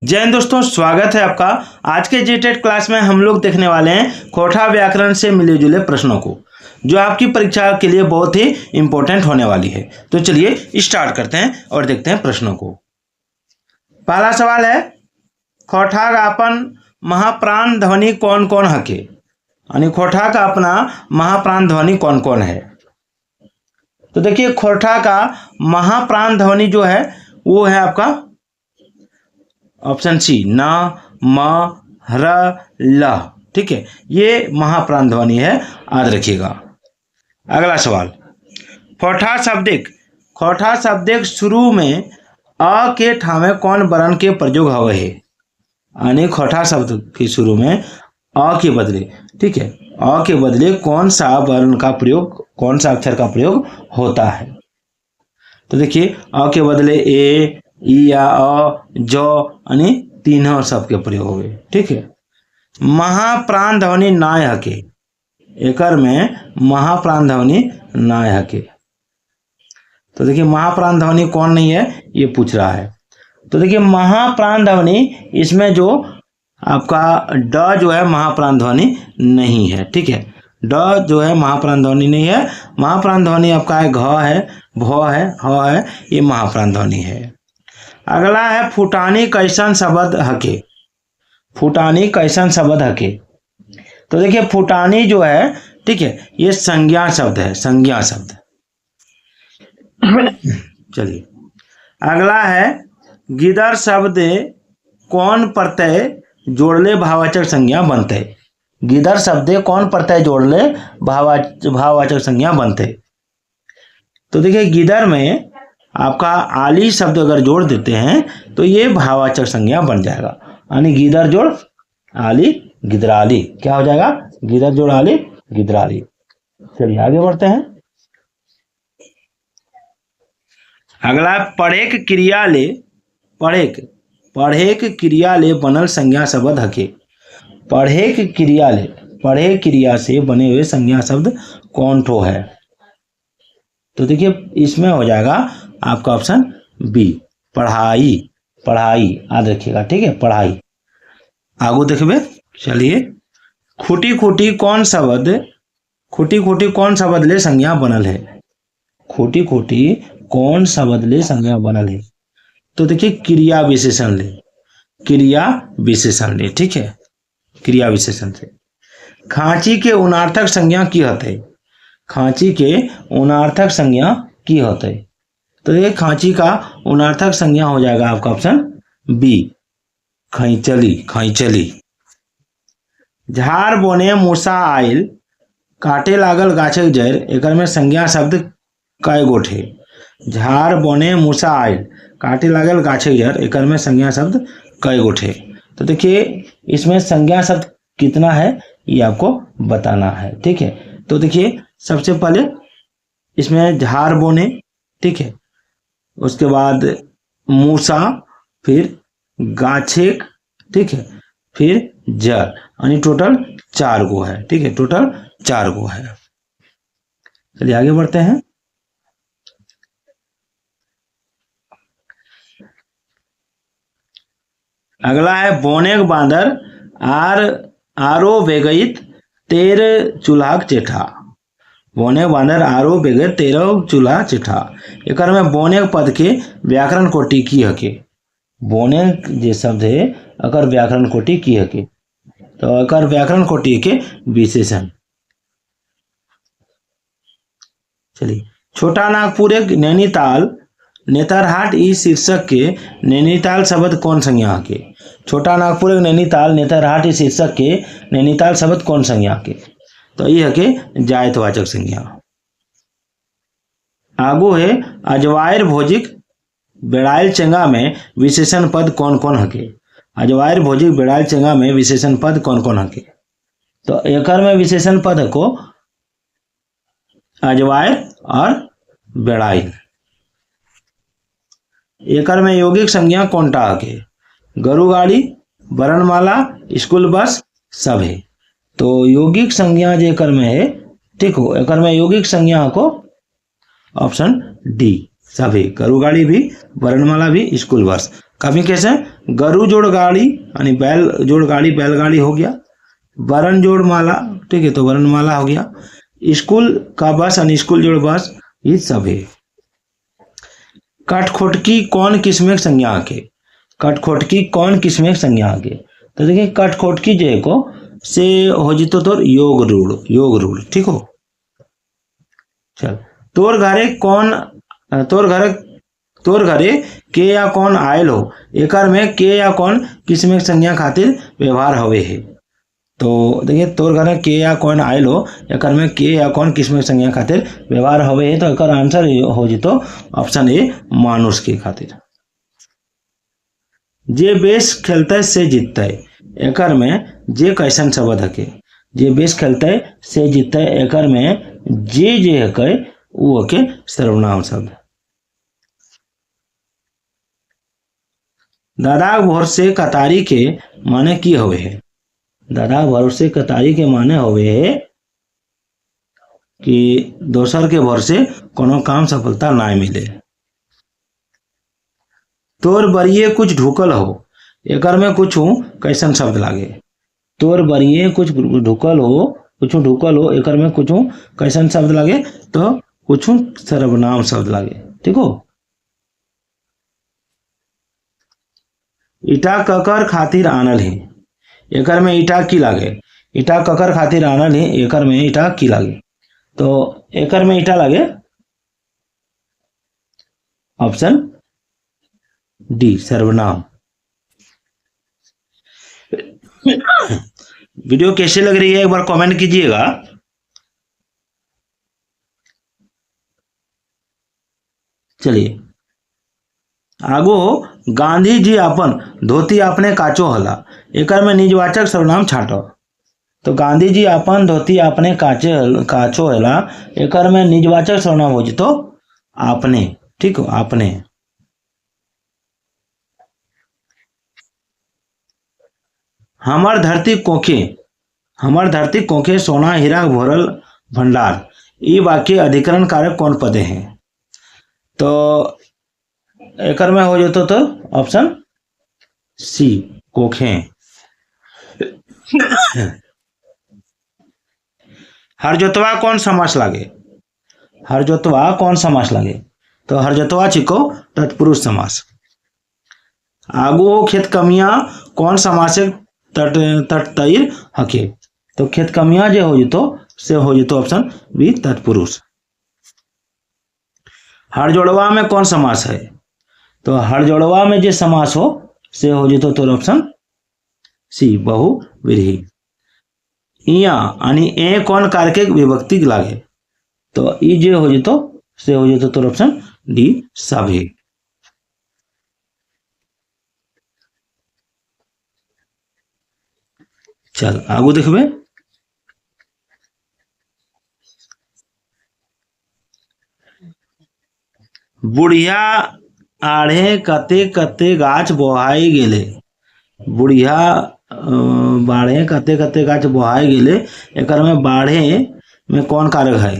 जय हिंद दोस्तों, स्वागत है आपका। आज के जीटेट क्लास में हम लोग देखने वाले हैं खोटा व्याकरण से मिले जुले प्रश्नों को, जो आपकी परीक्षा के लिए बहुत ही इंपॉर्टेंट होने वाली है। तो चलिए स्टार्ट करते हैं और देखते हैं प्रश्नों को। पहला सवाल है, खोटा का अपन महाप्राण ध्वनि कौन कौन हके, यानी खोटा का अपना महाप्राण ध्वनि कौन कौन है। तो देखिए, खोटा का महाप्राण ध्वनि जो है वो है आपका ऑप्शन सी, न, म, र, ल। ठीक है, ये महाप्राण ध्वनि है, याद रखिएगा। अगला सवाल, खोटा शब्दिक शुरू में अ के ठामे कौन वर्ण के प्रयोग हवे है, यानी खोटा शब्द के शुरू में अ के बदले, ठीक है, अ के बदले कौन सा वर्ण का प्रयोग, कौन सा अक्षर का प्रयोग होता है। तो देखिए, अ के बदले ए, ई या अ, जो, यानी तीनों शब्द के प्रयोग हो गए। ठीक है, महाप्राण ध्वनि नाय हके, एकर में महाप्राण ध्वनि नाय हके। तो देखिए, महाप्राण ध्वनि कौन नहीं है ये पूछ रहा है। तो देखिए, महाप्राण ध्वनि इसमें जो आपका ड जो है महाप्राण ध्वनि नहीं है। ठीक है, ड जो है महाप्राण ध्वनि नहीं है। महाप्राण ध्वनि आपका है घ है, भ है, ह है, ये महाप्राण ध्वनि है। अगला है, फुटानी कैसन शब्द हके, फुटानी कैसन शब्द हके। तो देखिए, फुटानी जो है, ठीक है, ये संज्ञा शब्द है, संज्ञा शब्द। चलिए, अगला है, गिदर शब्द कौन प्रत्यय जोड़ले भाववाचक संज्ञा बनते, गिदर शब्द कौन प्रत्यय जोड़ले भाववाचक संज्ञा बनते। तो देखिए, गिदर में आपका आली शब्द अगर जोड़ देते हैं तो ये भाववाचक संज्ञा बन जाएगा, यानी गिदर जोड़ आली गिदराली, क्या हो जाएगा, गिदर जोड़ आली गिदराली। चलिए आगे बढ़ते हैं। अगला, पढ़ेक क्रिया ले, पढ़ेक क्रिया ले बनल संज्ञा शब्द हके, पढ़ेक क्रिया ले, पढ़े क्रिया से बने हुए संज्ञा शब्द कौन ठो है। तो देखिए, इसमें हो जाएगा आपका ऑप्शन बी, पढ़ाई, पढ़ाई, याद रखिएगा। ठीक है, पढ़ाई। आगू देखिए, चलिए, खूटी खूटी कौन शब्द, खूटी खूटी कौन शब्द ले संज्ञा बनल है, खूटी खूटी कौन शब्द ले संज्ञा बनल है। तो देखिए, क्रिया विशेषण ले, क्रिया विशेषण ले। ठीक है, क्रिया विशेषण से। खांची के उनार्थक संज्ञा की होते, खांची के उनार्थक संज्ञा की होते। तो ये खांची का उनार्थक संज्ञा हो जाएगा आपका ऑप्शन बी, खैचली, खैचली। झाड़ बोने मूसा आयल, काटे लागल गाछक जड़, एकर में संज्ञा शब्द कय गोट है। झाड़ बोने मूसा आयल, काटे लागल गाछक जड़, एकर में संज्ञा शब्द कय गोट है। तो देखिए, इसमें संज्ञा शब्द कितना है ये आपको बताना है। ठीक है, तो देखिए, सबसे पहले इसमें झाड़ बोने, ठीक है, उसके बाद मूसा, फिर गाछेक, ठीक है, फिर जड़, यानी टोटल 4 गो है। ठीक है, टोटल 4 गो है। चलिए आगे बढ़ते हैं। अगला है, बोनेक बांदर आरो बेगइत 13 चूल्हाक चेठा, बोनेक बांदर आरो बेगइत 13 चूल्हा चेठा। एकर में बोनेक पद के व्याकरण कोटि की हके, बोनेक जे शब्द है अगर व्याकरण कोटि की हके। तो अगर व्याकरण कोटि के विशेषण। चलिए, छोटा नागपुर एक नैनीताल नेतरहाट ई शीर्षक के नैनीताल शब्द कौन संज्ञा के, छोटा नागपुर एक नैनीताल नेतरहाट ई शीर्षक के नैनीताल शब्द कौन संज्ञा के। तो ये है कि जायतवाचक संज्ञा। आगू है, अजवायर भोजिक बेड़ाइल चेंगा में विशेषण पद कौन कौन हके, अजवायर भोजिक बेड़ाइल चेंगा में विशेषण पद कौन कौन हके। तो एकर में विशेषण पद हको अजवायर और बेड़ाइल। एकर में यौगिक संज्ञा कौनटा हके, गरु गाड़ी, वर्णमाला, स्कूल बस, सब है। तो यौगिक संज्ञा जो एकर में है, ठीक हो, एकर में यौगिक संज्ञा को ऑप्शन डी, सब है, गरु गाड़ी भी, वर्णमाला भी, स्कूल बस। कभी कैसे गरु जोड़ गाड़ी यानी बैल जोड़ गाड़ी बैलगाड़ी हो गया, वरण जोड़ माला, ठीक है, तो वरणमाला हो गया, स्कूल का बस यानी स्कूल जोड़ बस, ये सब है। कठखोटकी कौन किस्में संज्ञा के, कठखोटकी कौन किस्में संज्ञा के, तो देखिए कठखोटकी जो है को से हो जी तो योग रूढ़, योग रूढ़, ठीक हो। चल तोर घरे कौन, तोर घरे के या कौन आयल हो, एकर में के या कौन किस्में संज्ञा खातिर व्यवहार हवे है। तो देखिए तोर घर के या कौन आयल हो, एकर में के या कौन किस्में संज्ञा खातिर व्यवहार हवे है, तो एकर आंसर हो जी तो ऑप्शन ए मानुष के खातिर। जे बेस खेलते से जीतते, एकर में जे कैसन शब्द हके, जे बेस खेलते से जीतते, एकर में जे हके वो हके सर्वनाम शब्द। दादा भरोसे कतारी के माने की हवे है, दादा भरोसे कतारी के माने हवे है कि दोसर के भरोसे कोनो काम सफलता ना मिले। तोर बरिए कुछ ढुकल हो, एकर में कुछ कैसन शब्द लागे, तोर बरिए कुछ ढुकल हो, कुछ ढुकल हो, एकर में कुछ कैसन शब्द लागे, तो कुछ सर्वनाम शब्द लागे, ठीक हो। ईटा ककर खातिर आनल है, एकर में ईटा की लागे, ईटा ककर खातिर आनल है, एकर में ईटा की लागे, तो एकर में ईटा लागे ऑप्शन डी सर्वनाम। वीडियो कैसे लग रही है एक बार कमेंट कीजिएगा। चलिए आगो, गांधी जी अपन धोती अपने काचो हला, एकर में निजवाचक सर्वनाम छाटो। तो गांधी जी अपन धोती अपने काचो हला, एकर में निजवाचक सर्वनाम हो जी तो आपने, ठीक हो, आपने। हमर धरती कोखे, हमर धरती कोखे सोना हीरा भरल भंडार, ये वाक्य अधिकरण कारक कौन पदे हैं, तो एकर में हो जाता तो ऑप्शन सी कोखे। हर जोतवा कौन समास लागे, हर जोतवा कौन समास लागे, तो हर जोतवा चिको तत्पुरुष समास। आगू हो खेत कमिया कौन समासे तटतैर हके, तो खेत कमिया जो हो जितो से हो जितो ऑप्शन बी तत्पुरुष। हर जोड़वा में कौन समास है, तो हर जोड़वा में जो समास हो से हो जितो तो ऑप्शन सी बहुव्रीहि। इया यानी ए कौन कारके विभक्ति लागे, तो ई जो हो जितो से हो जितो तो ऑप्शन डी सभी। चल आगू देखबे, बुढ़िया आढ़े कते कते गाछ बोहाई गेले, बुढ़िया बाढ़े कते कते गाछ बोहाई गेले, एकर में बाढ़े में कौन कारक है,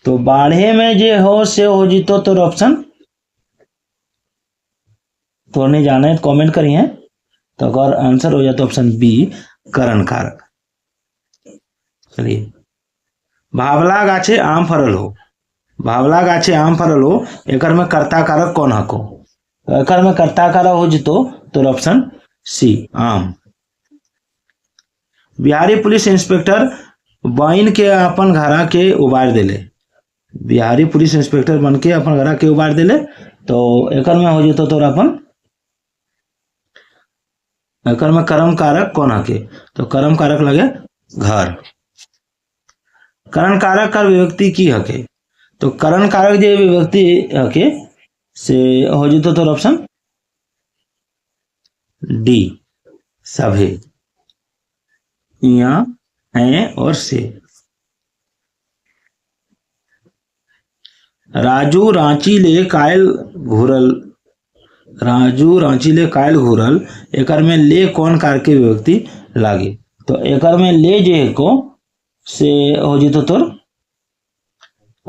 तो बाढ़े में जे हो से हो जितो तो ऑप्शन तो नहीं जाने तो कमेंट करिए, तो अगर आंसर हो जाए तो ऑप्शन बी करण कारक। चलिए भावला गाछे आम फरल हो, भावला गाछे आम फरल हो, एकर में कर्ता कारक कौन हको, तो एकर में कर्ता कारक हो जितो तो ऑप्शन सी आम। बिहारी पुलिस इंस्पेक्टर बन के अपन घरा के उबार दिले, बिहारी पुलिस इंस्पेक्टर बन के अपन घरा के उबार दिले, तो एकर में हो जितो तो अपन एकर में कर्म कारक कौन हके, तो कर्म कारक लगे घर। करण कारक का विभक्ति की हके, तो करण कारक जो विभक्ति हके से हो जितो तो ऑप्शन डी सभी। यहाँ है और से। राजू रांची ले कायल घूरल, राजू रांची ले कायल घूरल, एकर में ले कौन कार के विभक्ति लागे, तो एकर में ले जे को से हो जितो तो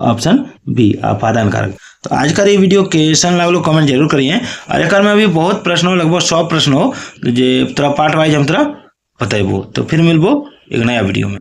ऑप्शन बी अपादान कारक। तो आज का ये वीडियो कैसन लागलो कमेंट जरूर करिए। और एक में अभी बहुत प्रश्न हो, लगभग 100 प्रश्न हो, जो तोरा पार्ट वाइज हम तोरा बतेबो। तो फिर मिलबो एक नया वीडियो में।